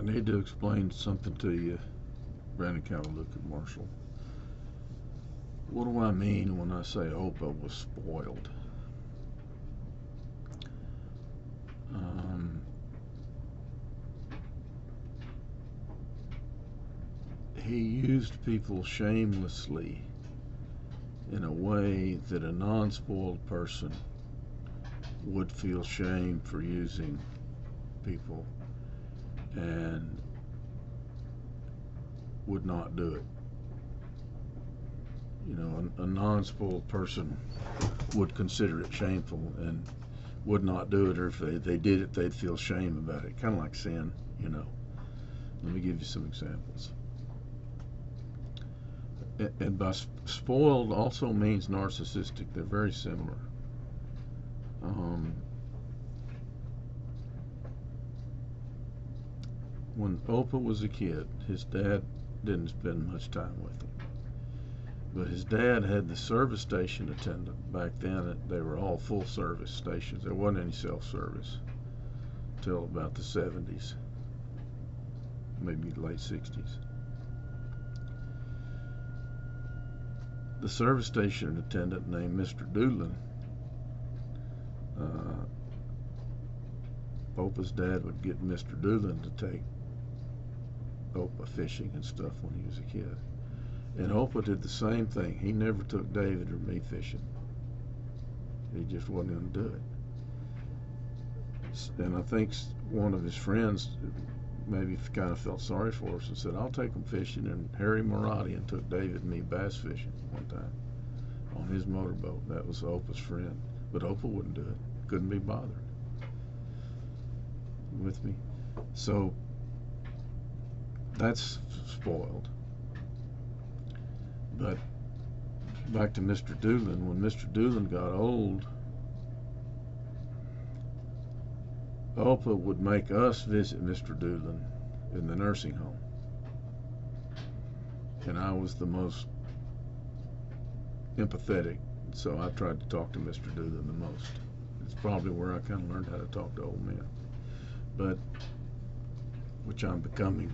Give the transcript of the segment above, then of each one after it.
I need to explain something to you, Brandon Cavaluca Marshall. What do I mean when I say Oprah was spoiled? Um, he used people shamelessly in a way that a non-spoiled person would feel shame for using people and would not do it. You know, a non-spoiled person would consider it shameful and would not do it, or if they did it, they'd feel shame about it. Kind of like sin, you know. Let me give you some examples. And by spoiled also means narcissistic. They're very similar. When Oprah was a kid, his dad didn't spend much time with him. But his dad had the service station attendant. Back then, they were all full service stations. There wasn't any self-service till about the 70s, maybe late 60s. The service station attendant named Mr. Doolin, Oprah's dad would get Mr. Doolin to take Oprah fishing and stuff when he was a kid. And Oprah did the same thing. He never took David or me fishing. He just wasn't going to do it. And I think one of his friends maybe kind of felt sorry for us and said, I'll take him fishing. And Harry Maradian took David and me bass fishing one time on his motorboat. That was Oprah's friend. But Oprah wouldn't do it. Couldn't be bothered. With me? So that's spoiled. But back to Mr. Doolin. When Mr. Doolin got old, Oprah would make us visit Mr. Doolin in the nursing home. And I was the most empathetic, so I tried to talk to Mr. Doolin the most. It's probably where I kind of learned how to talk to old men, but which I'm becoming.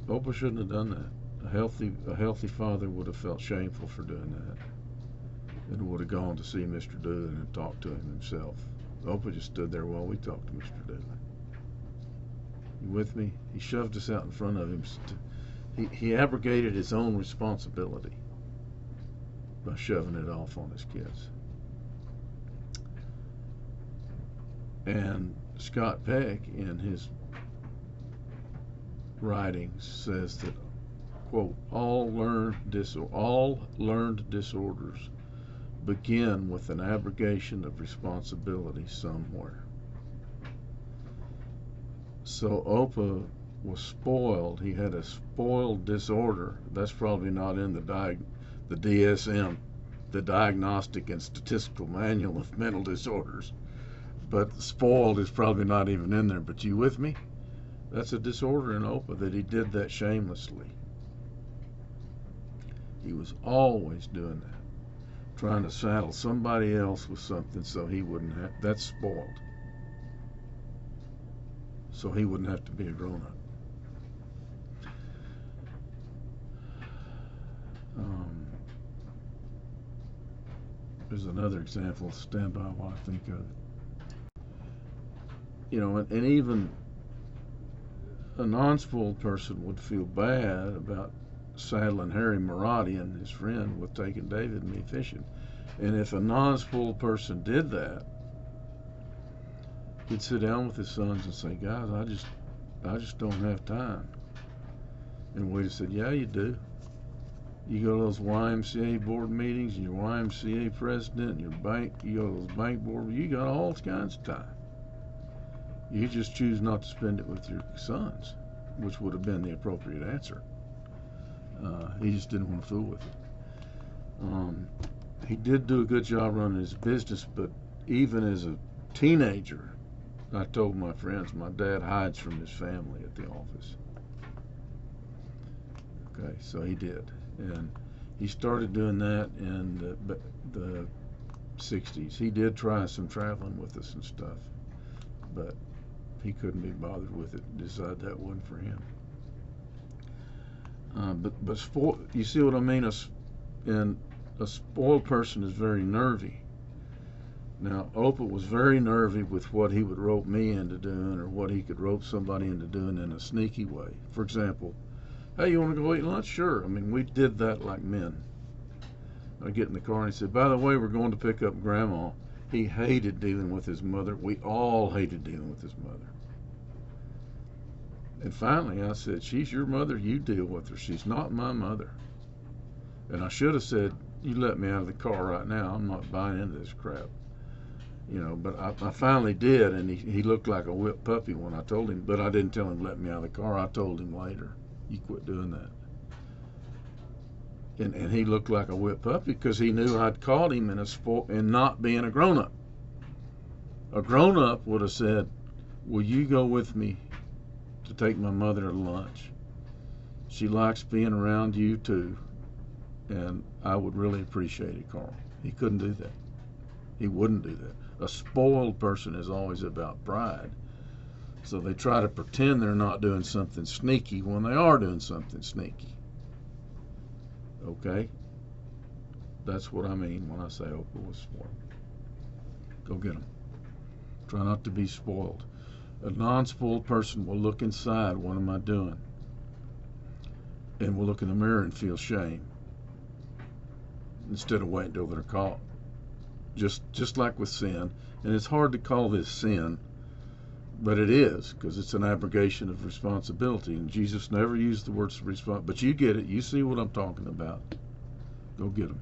Oprah shouldn't have done that. A healthy father would have felt shameful for doing that, and would have gone to see Mr. Doolin and talked to him himself. Oprah just stood there while we talked to Mr. Doolin. You with me? He shoved us out in front of him. He abrogated his own responsibility by shoving it off on his kids. And Scott Peck, in his writings, says that, quote, all learned disorders begin with an abrogation of responsibility somewhere. So Oprah was spoiled. He had a spoiled disorder. That's probably not in the DSM, the Diagnostic and Statistical Manual of Mental Disorders. But spoiled is probably not even in there. But you with me? That's a disorder in Oprah, that he did that shamelessly. He was always doing that, trying to saddle somebody else with something so he wouldn't have. That's spoiled. So he wouldn't have to be a grown-up. There's another example. Stand by while I think of it. You know, and even a non-spoiled person would feel bad about saddling Harry Maradian, his friend, with taking David and me fishing. And if a non-spoiled person did that, he'd sit down with his sons and say, guys, I just don't have time. And we'd have said, yeah, you do. You go to those YMCA board meetings, and your YMCA president, and your bank, you go to those bank board, you got all kinds of time. You just choose not to spend it with your sons, which would have been the appropriate answer. He just didn't want to fool with it. He did do a good job running his business, but even as a teenager, I told my friends, my dad hides from his family at the office. Okay, so he did. And he started doing that in the 60s. He did try some traveling with us and stuff, but He couldn't be bothered with it. Decided that wasn't for him. But you see what I mean? And a spoiled person is very nervy. Now, Opal was very nervy with what he would rope me into doing, or what he could rope somebody into doing in a sneaky way. For example, hey, you want to go eat lunch? Sure. I mean, we did that like men. I get in the car and he said, by the way, we're going to pick up Grandma. He hated dealing with his mother. We all hated dealing with his mother. And finally I said, she's your mother, you deal with her. She's not my mother. And I should have said, you let me out of the car right now. I'm not buying into this crap. You know, but I finally did, and he looked like a whipped puppy when I told him, but I didn't tell him let me out of the car. I told him later, you quit doing that. And he looked like a whipped puppy because he knew I'd caught him in not being a grown-up. A grown-up would have said, will you go with me to take my mother to lunch? She likes being around you too, and I would really appreciate it, Carl. He couldn't do that. He wouldn't do that. A spoiled person is always about pride. So they try to pretend they're not doing something sneaky when they are doing something sneaky. Okay? That's what I mean when I say Opal was spoiled. Go get them. Try not to be spoiled. A non-spoiled person will look inside, what am I doing? And will look in the mirror and feel shame instead of waiting till they're caught. Just like with sin. And it's hard to call this sin, but it is, because it's an abrogation of responsibility. And Jesus never used the words responsibility. But you get it. You see what I'm talking about. Go get them.